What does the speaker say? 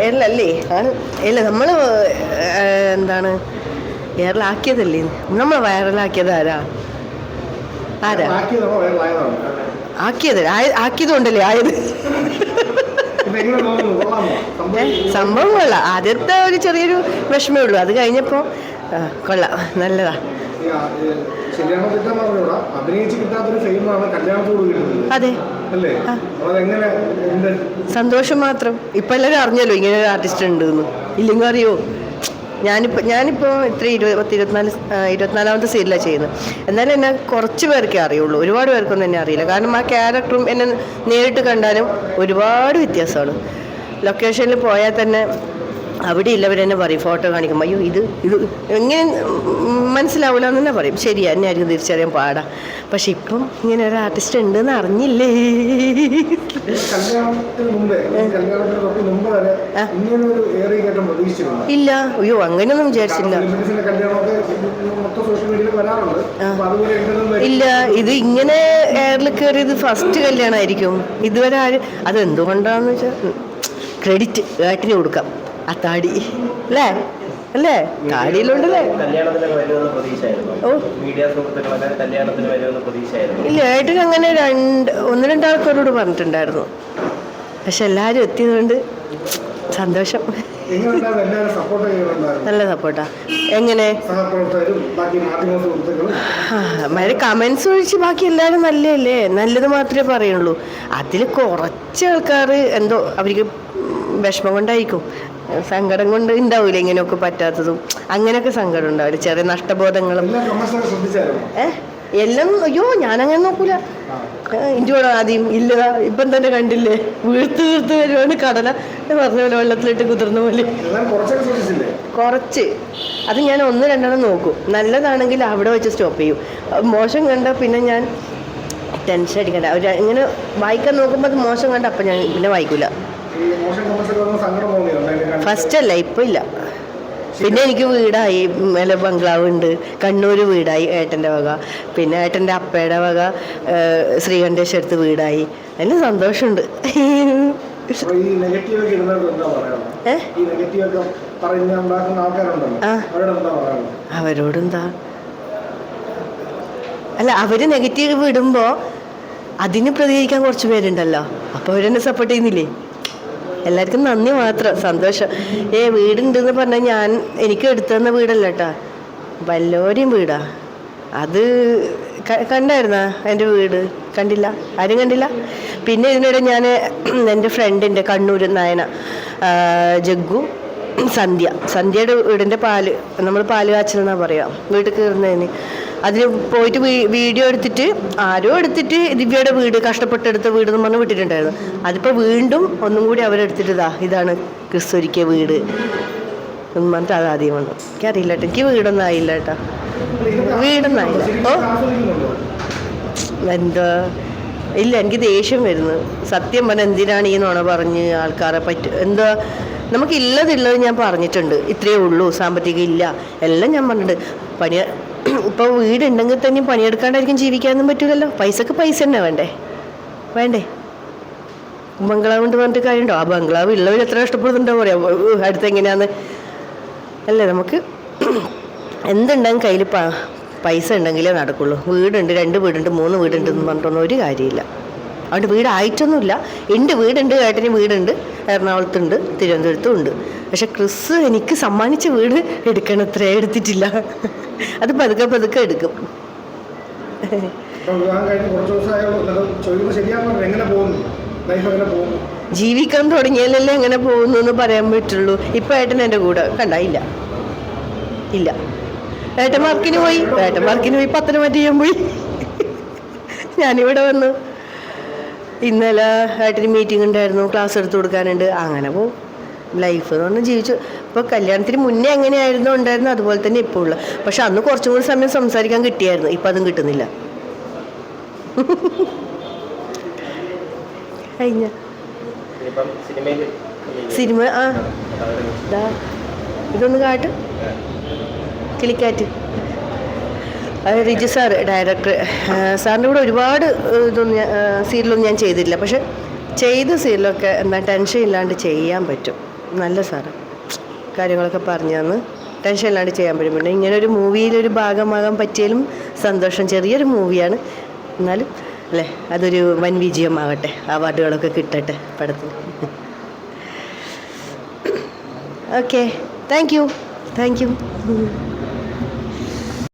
എയറിലല്ലേ ആണ്. ഇല്ല നമ്മൾ എന്താണ് എയറിലാക്കിയതല്ലേ, നമ്മൾ വൈറലാക്കിയത് ആരാ ആക്കിയത് ആക്കിയതുകൊണ്ടല്ലേ ആയത്. സംഭവം കൊള്ളാം. ആദ്യത്തെ ഒരു ചെറിയൊരു വിഷമേ ഉള്ളൂ, അത് കഴിഞ്ഞപ്പോൾ കൊള്ളാം, നല്ലതാ. അതെ, സന്തോഷം മാത്രം. ഇപ്പം എല്ലാവരും അറിഞ്ഞല്ലോ ഇങ്ങനെ ഒരു ആർട്ടിസ്റ്റ് ഉണ്ടെന്ന്. ഇല്ലെങ്കിൽ അറിയോ? ഞാനിപ്പോൾ ഇത്ര 24ാമത്തെ സീരിയലാണ് ചെയ്യുന്നത്. എന്നാലും എന്നെ കുറച്ച് പേർക്കേ അറിയുള്ളൂ, ഒരുപാട് പേർക്കൊന്നും എന്നെ അറിയില്ല. കാരണം ആ ക്യാരക്ടറും എന്നെ നേരിട്ട് കണ്ടാലും ഒരുപാട് വ്യത്യാസമാണ്. ലൊക്കേഷനിൽ പോയാൽ തന്നെ അവിടെ ഇല്ലവരെന്നെ പറയും, ഫോട്ടോ കാണിക്കുമ്പോൾ അയ്യോ ഇത് എങ്ങനെ മനസ്സിലാവില്ല എന്ന് തന്നെ പറയും. ശരിയാ, എന്നെ ആയിരിക്കും തിരിച്ചറിയാൻ പാടാ. പക്ഷെ ഇപ്പം ഇങ്ങനെ ഒരു ആർട്ടിസ്റ്റ് ഉണ്ടെന്ന് അറിഞ്ഞില്ലേ. ഇല്ല, അയ്യോ അങ്ങനെയൊന്നും വിചാരിച്ചില്ല. ഇല്ല, ഇത് ഇങ്ങനെ എയറിൽ കയറിയത് ഫസ്റ്റ് കല്യാണമായിരിക്കും. ഇതുവരെ ആരും അതെന്തുകൊണ്ടാന്ന് വെച്ചാൽ ക്രെഡിറ്റ് ഏട്ടന് കൊടുക്കാം. ആ താടി അല്ലേ അല്ലേ, താടിയിലുണ്ടല്ലേ. ഓ ഇല്ല, ഏട്ടന് അങ്ങനെ 1-2 ആൾക്കാരോട് പറഞ്ഞിട്ടുണ്ടായിരുന്നു. പക്ഷെ എല്ലാവരും എത്തിയതുകൊണ്ട് സന്തോഷം. നല്ല സപ്പോർട്ടാ. എങ്ങനെ കമന്റ്സ് ഒഴിച്ച് ബാക്കി എല്ലാവരും നല്ലതല്ലേ, നല്ലത് മാത്രമേ പറയുള്ളൂ. അതിൽ കുറച്ച് ആൾക്കാർ എന്തോ അവർക്ക് വിഷമം കൊണ്ടായിരിക്കും, സങ്കടം കൊണ്ട് ഉണ്ടാവില്ല ഇങ്ങനെയൊക്കെ പറ്റാത്തതും, അങ്ങനെയൊക്കെ സങ്കടം ഉണ്ടാവില്ല, ചെറിയ നഷ്ടബോധങ്ങളും. എല്ലാം അയ്യോ ഞാനങ്ങനെ നോക്കൂല. ഇഞ്ചോടെ ആദ്യം ഇല്ലതാ ഇപ്പം തന്നെ കണ്ടില്ലേ, വീർത്ത് വരുവാണ് കടല പറഞ്ഞ പോലെ, വെള്ളത്തിലിട്ട് കുതിർന്ന പോലെ. കുറച്ച് അത് ഞാൻ 1-2 നോക്കും. നല്ലതാണെങ്കിൽ അവിടെ വെച്ച് സ്റ്റോപ്പ് ചെയ്യും. മോശം കണ്ടാൽ പിന്നെ ഞാൻ ടെൻഷൻ അടിക്കണ്ട. ഇങ്ങനെ വായിക്കാൻ നോക്കുമ്പോൾ അത് മോശം കണ്ട അപ്പം ഞാൻ പിന്നെ വായിക്കൂല. ഫസ്റ്റ് അല്ല, ഇപ്പം ഇല്ല. പിന്നെ എനിക്ക് വീടായി, മേലെ ബംഗ്ലാവ് ഉണ്ട്, കണ്ണൂർ വീടായി ഏട്ടൻ്റെ വക, പിന്നെ ഏട്ടൻ്റെ അപ്പയുടെ വക ശ്രീകണ്ഠേശ്വരത്ത് വീടായി. അതിന് സന്തോഷമുണ്ട്. അവരോടെന്താ, അല്ല അവര് നെഗറ്റീവ് വിടുമ്പോൾ അതിന് പ്രതികരിക്കാൻ കുറച്ച് പേരുണ്ടല്ലോ, അപ്പോൾ അവരെന്നെ സപ്പോർട്ട് ചെയ്യുന്നില്ലേ. എല്ലാവർക്കും നന്ദി മാത്രം, സന്തോഷം. വീടുണ്ടെന്ന് പറഞ്ഞാൽ എനിക്ക് എടുത്തുതന്ന വീടല്ല കേട്ടാ, വല്ലോരെയും വീടാ. അത് കണ്ടായിരുന്നാ എൻ്റെ വീട്? കണ്ടില്ല, ആരും കണ്ടില്ല. പിന്നെ ഇതിനിടെ ഞാൻ എൻ്റെ ഫ്രണ്ടിൻ്റെ കണ്ണൂർ നയന ജഗ്ഗു സന്ധ്യയുടെ വീടിൻ്റെ നമ്മൾ പാല് കാച്ചലെന്നാണ് പറയാം, വീട്ടിൽ കയറുന്നതിന്. അതിന് പോയിട്ട് വീഡിയോ എടുത്തിട്ട് ആരോ എടുത്തിട്ട് ദിവ്യയുടെ വീട് കഷ്ടപ്പെട്ടെടുത്ത വീട് എന്ന് പറഞ്ഞ് വിട്ടിട്ടുണ്ടായിരുന്നു. അതിപ്പോൾ വീണ്ടും ഒന്നും കൂടി അവരെടുത്തിട്ട് ഇതാണ് ക്രിസ് ഒരുക്കിയ വീട് എന്ന് പറഞ്ഞിട്ട് അത് ആദ്യം വന്നു. എനിക്കറിയില്ല കേട്ടോ, എനിക്ക് വീടൊന്നും ആയില്ല കേട്ടോ, വീടൊന്നും ആയില്ല. ഓ എന്താ ഇല്ല, എനിക്ക് ദേഷ്യം വരുന്നു സത്യം പറഞ്ഞാൽ. എന്തിനാണ് ഈ നുണ പറഞ്ഞ് ആൾക്കാരെ എന്താ, നമുക്കില്ലതുള്ളത് ഞാൻ പറഞ്ഞിട്ടുണ്ട്. ഇത്രയേ ഉള്ളൂ, സാമ്പത്തികം ഇല്ല, എല്ലാം ഞാൻ പറഞ്ഞിട്ടുണ്ട്. ഇപ്പോൾ വീടുണ്ടെങ്കിൽ തന്നെ പണിയെടുക്കാണ്ടായിരിക്കും ജീവിക്കാനൊന്നും പറ്റില്ലല്ലോ. പൈസക്ക് പൈസ തന്നെ വേണ്ടേ. ബംഗ്ലാവ് കൊണ്ട് പറഞ്ഞിട്ട് കാര്യമുണ്ടോ? ആ ബംഗ്ലാവ് ഉള്ളവർ എത്ര കഷ്ടപ്പെടുന്നുണ്ടോ പറയാം, അടുത്തെങ്ങനെയാന്ന് അല്ലേ. നമുക്ക് എന്തുണ്ടെങ്കിൽ കയ്യിൽ പൈസ ഉണ്ടെങ്കിലേ നടക്കുള്ളൂ. വീടുണ്ട്, 2 വീടുണ്ട്, 3 വീടുണ്ട് എന്ന് പറഞ്ഞിട്ടൊന്നും ഒരു കാര്യമില്ല. അവിടെ വീടായിട്ടൊന്നുമില്ല. വീടുണ്ട്, ഏട്ടന് വീടുണ്ട്, എറണാകുളത്തുണ്ട്, തിരുവനന്തപുരത്തും ഉണ്ട്. പക്ഷെ ക്രിസ് എനിക്ക് സമ്മാനിച്ച വീട് എടുക്കണത്രേ, എടുത്തിട്ടില്ല. അത് പതുക്കെ എടുക്കും. ജീവിക്കാൻ തുടങ്ങിയാലല്ലേ എങ്ങനെ പോകുന്നു എന്ന് പറയാൻ പറ്റുള്ളൂ. ഇപ്പം ഏട്ടൻ എൻ്റെ കൂടെ കണ്ടായില്ല, ഇല്ല. ഏട്ടൻ മാർക്കിന് പോയി, പത്തനംതിട്ട ചെയ്യാൻ പോയി. ഞാനിവിടെ വന്നു. ഇന്നലെ ഏട്ടന് മീറ്റിംഗ് ഉണ്ടായിരുന്നു, ക്ലാസ് എടുത്ത് കൊടുക്കാനുണ്ട്, അങ്ങനെ പോവും. ലൈഫ് എന്ന് പറഞ്ഞാൽ ജീവിച്ചു. ഇപ്പോൾ കല്യാണത്തിന് മുന്നേ എങ്ങനെയായിരുന്നു ഉണ്ടായിരുന്നു അതുപോലെ തന്നെ ഇപ്പോൾ ഉള്ള. പക്ഷെ അന്ന് കുറച്ചും കൂടി സമയം സംസാരിക്കാൻ കിട്ടിയായിരുന്നു, ഇപ്പം അതും കിട്ടുന്നില്ല. കഴിഞ്ഞ സിനിമ ഇതൊന്ന് കാട്ട്, കിളിക്കാറ്റ്. Riju sir director. സാറിൻ്റെ കൂടെ ഒരുപാട് സീരിയലൊന്നും ഞാൻ ചെയ്തിട്ടില്ല, പക്ഷെ ചെയ്ത സീനിലൊക്കെ എന്നാൽ ടെൻഷൻ ഇല്ലാണ്ട് ചെയ്യാൻ പറ്റും. നല്ല സാറ് കാര്യങ്ങളൊക്കെ പറഞ്ഞു തന്ന് ടെൻഷൻ ഇല്ലാണ്ട് ചെയ്യാൻ പറ്റും. പിന്നെ ഇങ്ങനൊരു മൂവിയിലൊരു ഭാഗമാകാൻ പറ്റിയാലും സന്തോഷം. ചെറിയൊരു മൂവിയാണ് എന്നാലും അല്ലേ, അതൊരു വൻ വിജയമാകട്ടെ, അവാർഡുകളൊക്കെ കിട്ടട്ടെ പടത്തിന്. Okay, thank you.